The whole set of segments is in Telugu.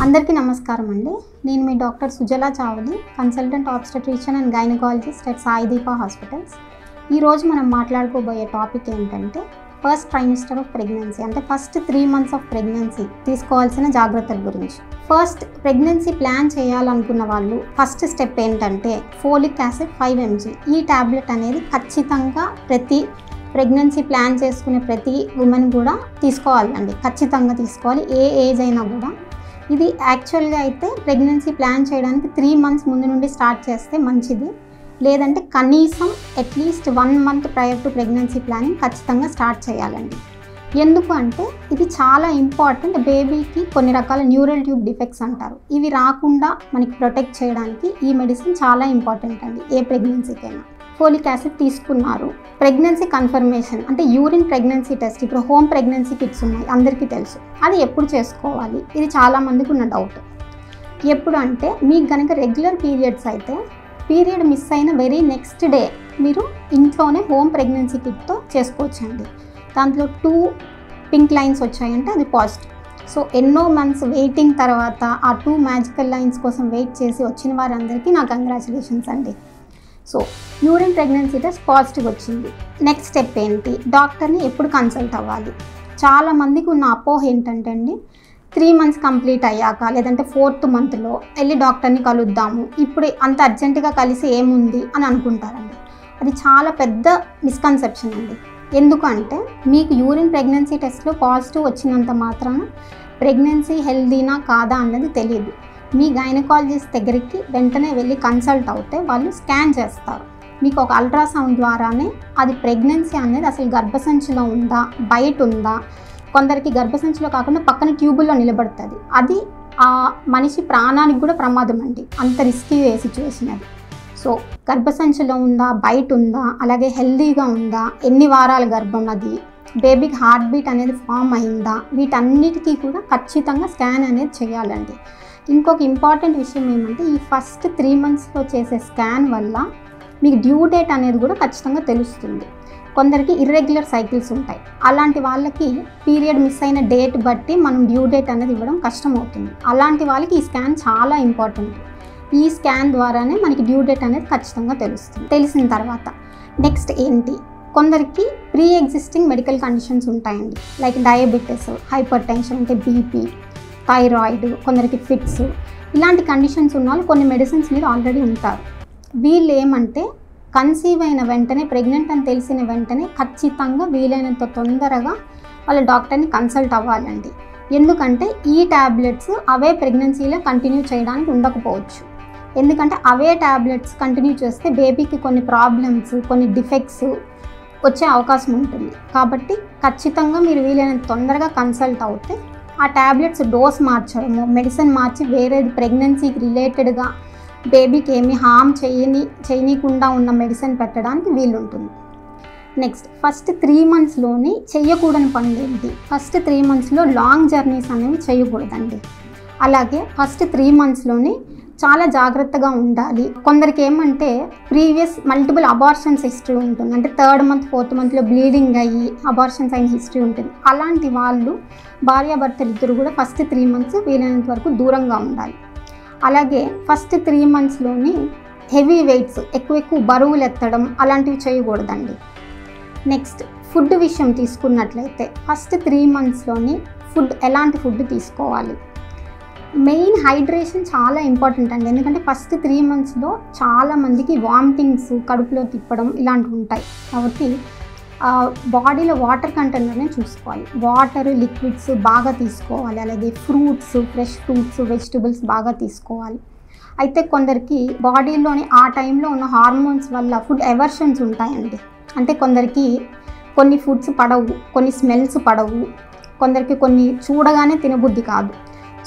అందరికీ నమస్కారం అండి. నేను మీ doctor Sujala Chavali, consultant obstetrician and gynaecologist at Sai Deepa hospitals. ఈరోజు మనం మాట్లాడుకోబోయే టాపిక్ ఏంటంటే ఫస్ట్ ట్రైమిస్టర్ ఆఫ్ ప్రెగ్నెన్సీ, అంటే ఫస్ట్ 3 months ఆఫ్ ప్రెగ్నెన్సీ తీసుకోవాల్సిన జాగ్రత్తల గురించి. ఫస్ట్ ప్రెగ్నెన్సీ ప్లాన్ చేయాలనుకున్న వాళ్ళు ఫస్ట్ స్టెప్ ఏంటంటే ఫోలిక్ యాసిడ్ 5 mg. ఈ ట్యాబ్లెట్ అనేది ఖచ్చితంగా ప్రతి ప్రెగ్నెన్సీ ప్లాన్ చేసుకునే ప్రతి ఉమెన్ కూడా తీసుకోవాలండి. ఖచ్చితంగా తీసుకోవాలి, ఏ ఏజ్ అయినా కూడా. ఇది యాక్చువల్గా అయితే ప్రెగ్నెన్సీ ప్లాన్ చేయడానికి 3 months ముందు నుండి స్టార్ట్ చేస్తే మంచిది. లేదంటే కనీసం at least 1 month prior to pregnancy planning ఖచ్చితంగా స్టార్ట్ చేయాలండి. ఎందుకు అంటే ఇది చాలా ఇంపార్టెంట్. బేబీకి కొన్ని రకాల న్యూరల్ ట్యూబ్ డిఫెక్ట్స్ అంటారు, ఇవి రాకుండా మనకి ప్రొటెక్ట్ చేయడానికి ఈ మెడిసిన్ చాలా ఇంపార్టెంట్ అండి. ఏ ప్రెగ్నెన్సీకైనా ఫోలిక్ యాసిడ్ తీసుకున్నారు. ప్రెగ్నెన్సీ కన్ఫర్మేషన్ అంటే యూరిన్ ప్రెగ్నెన్సీ టెస్ట్, ఇప్పుడు హోమ్ ప్రెగ్నెన్సీ కిట్స్ ఉన్నాయి, అందరికీ తెలుసు. అది ఎప్పుడు చేసుకోవాలి, ఇది చాలామందికి ఉన్న డౌట్. ఎప్పుడు అంటే మీకు కనుక రెగ్యులర్ పీరియడ్స్ అయితే పీరియడ్ మిస్ అయిన వెరీ నెక్స్ట్ డే మీరు ఇంట్లోనే హోమ్ ప్రెగ్నెన్సీ కిట్తో చేసుకోవచ్చండి. దాంట్లో 2 పింక్ లైన్స్ వచ్చాయంటే అది పాజిటివ్. సో ఎన్నో మంత్స్ వెయిటింగ్ తర్వాత ఆ 2 మ్యాజికల్ లైన్స్ కోసం వెయిట్ చేసి వచ్చిన వారందరికీ నా కంగ్రాచులేషన్స్ అండి. So urine pregnancy test positive వచ్చింది. నెక్స్ట్ స్టెప్ ఏంటి, డాక్టర్ని ఎప్పుడు కన్సల్ట్ అవ్వాలి. చాలామందికి ఉన్న అపోహ ఏంటంటే అండి 3 months కంప్లీట్ అయ్యాక లేదంటే 4th monthలో వెళ్ళి డాక్టర్ని కలుద్దాము, ఇప్పుడు అంత అర్జెంటుగా కలిసి ఏముంది అని అనుకుంటారండి. అది చాలా పెద్ద మిస్కన్సెప్షన్ అండి. ఎందుకంటే మీకు యూరిన్ ప్రెగ్నెన్సీ టెస్ట్లో పాజిటివ్ వచ్చినంత మాత్రాన ప్రెగ్నెన్సీ హెల్దీనా కాదా అన్నది తెలియదు. మీ గైనకాలజిస్ట్ దగ్గరికి వెంటనే వెళ్ళి కన్సల్ట్ అవుతే వాళ్ళు స్కాన్ చేస్తారు. మీకు ఒక అల్ట్రాసౌండ్ ద్వారానే అది ప్రెగ్నెన్సీ అనేది అసలు గర్భసంచిలో ఉందా, బయట ఉందా, కొందరికి గర్భసంచిలో కాకుండా పక్కన ట్యూబుల్లో నిలబడుతుంది. అది ఆ మనిషి ప్రాణానికి కూడా ప్రమాదం అండి, అంత రిస్కీ సిచ్యువేషన్ అది. సో గర్భసంచిలో ఉందా, బయట ఉందా, అలాగే హెల్దీగా ఉందా, ఎన్ని వారాల గర్భం, అది బేబీకి హార్ట్ బీట్ అనేది ఫామ్ అయిందా, వీటన్నిటికీ కూడా ఖచ్చితంగా స్కాన్ అనేది చేయాలండి. ఇంకొక ఇంపార్టెంట్ విషయం ఏమంటే ఈ ఫస్ట్ 3 monthsలో చేసే స్కాన్ వల్ల మీకు డ్యూ డేట్ అనేది కూడా ఖచ్చితంగా తెలుస్తుంది. కొందరికి ఇర్రెగ్యులర్ సైకిల్స్ ఉంటాయి, అలాంటి వాళ్ళకి పీరియడ్ మిస్ అయిన డేట్ బట్టి మనం డ్యూ డేట్ అనేది ఇవ్వడం కష్టం అవుతుంది. అలాంటి వాళ్ళకి ఈ స్కాన్ చాలా ఇంపార్టెంట్. ఈ స్కాన్ ద్వారానే మనకి డ్యూ డేట్ అనేది ఖచ్చితంగా తెలుస్తుంది. తెలిసిన తర్వాత నెక్స్ట్ ఏంటి, కొందరికి ప్రీ ఎగ్జిస్టింగ్ మెడికల్ కండిషన్స్ ఉంటాయండి, లైక్ డయాబెటీస్, హైపర్ టెన్షన్ అంటే బీపీ, థైరాయిడ్, కొందరికి ఫిట్స్, ఇలాంటి కండిషన్స్ ఉన్న వాళ్ళు కొన్ని మెడిసిన్స్ మీద ఆల్రెడీ ఉంటారు. వీళ్ళు ఏమంటే కన్సీవ్ అయిన వెంటనే, ప్రెగ్నెంట్ అని తెలిసిన వెంటనే ఖచ్చితంగా వీలైనంత తొందరగా వాళ్ళ డాక్టర్ని కన్సల్ట్ అవ్వాలండి. ఎందుకంటే ఈ ట్యాబ్లెట్స్ అవే ప్రెగ్నెన్సీలో కంటిన్యూ చేయడానికి ఉండకపోవచ్చు. ఎందుకంటే అవే ట్యాబ్లెట్స్ కంటిన్యూ చేస్తే బేబీకి కొన్ని ప్రాబ్లమ్స్, కొన్ని డిఫెక్ట్స్ వచ్చే అవకాశం ఉంటుంది. కాబట్టి ఖచ్చితంగా మీరు వీలైనంత తొందరగా కన్సల్ట్ అవుతే ఆ ట్యాబ్లెట్స్ డోస్ మార్చడము, మెడిసిన్ మార్చి వేరేది ప్రెగ్నెన్సీకి రిలేటెడ్గా బేబీకి ఏమి హామ్ చేయనీయకుండా ఉన్న మెడిసిన్ పెట్టడానికి వీలుంటుంది. నెక్స్ట్ ఫస్ట్ 3 monthsలోని చేయకూడని పనులు ఏంటి, ఫస్ట్ 3 monthsలో లాంగ్ జర్నీస్ అనేవి చేయకూడదండి. అలాగే ఫస్ట్ 3 monthsలోని చాలా జాగ్రత్తగా ఉండాలి. కొందరికి ఏమంటే ప్రీవియస్ మల్టిపుల్ అబార్షన్స్ హిస్టరీ ఉంటుంది, అంటే 3rd month 4th monthలో బ్లీడింగ్ అయ్యి అబార్షన్స్ అయిన హిస్టరీ ఉంటుంది. అలాంటి వాళ్ళు భార్యాభర్తలు ఇద్దరు కూడా ఫస్ట్ 3 months వీలైనంత వరకు దూరంగా ఉండాలి. అలాగే ఫస్ట్ 3 monthsలోని హెవీ వెయిట్స్, ఎక్కువ బరువులు ఎత్తడం అలాంటివి చేయకూడదండి. నెక్స్ట్ ఫుడ్ విషయం తీసుకున్నట్లయితే ఫస్ట్ 3 monthsలోని ఫుడ్, ఎలాంటి ఫుడ్ తీసుకోవాలి, మెయిన్ హైడ్రేషన్ చాలా ఇంపార్టెంట్ అండి. ఎందుకంటే ఫస్ట్ 3 monthsలో చాలామందికి వామిటింగ్స్, కడుపులో తిప్పడం ఇలాంటివి ఉంటాయి. కాబట్టి బాడీలో వాటర్ కంటెంట్ని చూసుకోవాలి. వాటర్, లిక్విడ్స్ బాగా తీసుకోవాలి. అలాగే ఫ్రూట్స్, ఫ్రెష్ ఫ్రూట్స్, వెజిటబుల్స్ బాగా తీసుకోవాలి. అయితే కొందరికి బాడీలోని ఆ టైంలో ఉన్న హార్మోన్స్ వల్ల ఫుడ్ ఎవర్షన్స్ ఉంటాయండి. అంటే కొందరికి కొన్ని ఫుడ్స్ పడవు, కొన్ని స్మెల్స్ పడవు, కొందరికి కొన్ని చూడగానే తినబుద్ధి కాదు.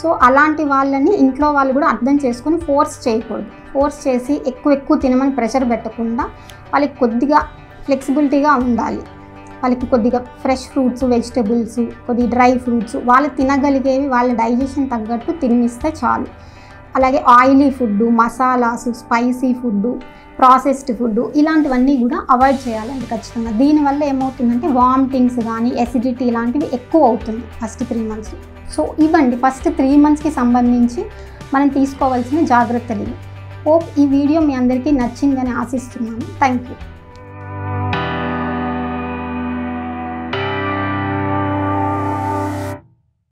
సో అలాంటి వాళ్ళని ఇంట్లో వాళ్ళు కూడా అర్థం చేసుకొని ఫోర్స్ చేయకూడదు. ఫోర్స్ చేసి ఎక్కువ తినమని ప్రెషర్ పెట్టకుండా వాళ్ళకి కొద్దిగా ఫ్లెక్సిబిలిటీగా ఉండాలి. వాళ్ళకి కొద్దిగా ఫ్రెష్ ఫ్రూట్స్, వెజిటబుల్స్, కొద్దిగా డ్రై ఫ్రూట్స్ వాళ్ళు తినగలిగేవి వాళ్ళ డైజెషన్ తగ్గట్టు తినిస్తే చాలు. అలాగే oily food, masalas, spicy food, processed food ఇలాంటివన్నీ కూడా అవాయిడ్ చేయాలండి ఖచ్చితంగా. దీనివల్ల ఏమవుతుందంటే వామిటింగ్స్ కానీ, ఎసిడిటీ ఇలాంటివి ఎక్కువ అవుతుంది ఫస్ట్ 3 months. సో ఇవ్వండి ఫస్ట్ 3 మంత్స్కి సంబంధించి మనం తీసుకోవాల్సిన జాగ్రత్తలు ఇవి. హోప్ ఈ వీడియో మీ అందరికీ నచ్చిందని ఆశిస్తున్నాను. Thank you.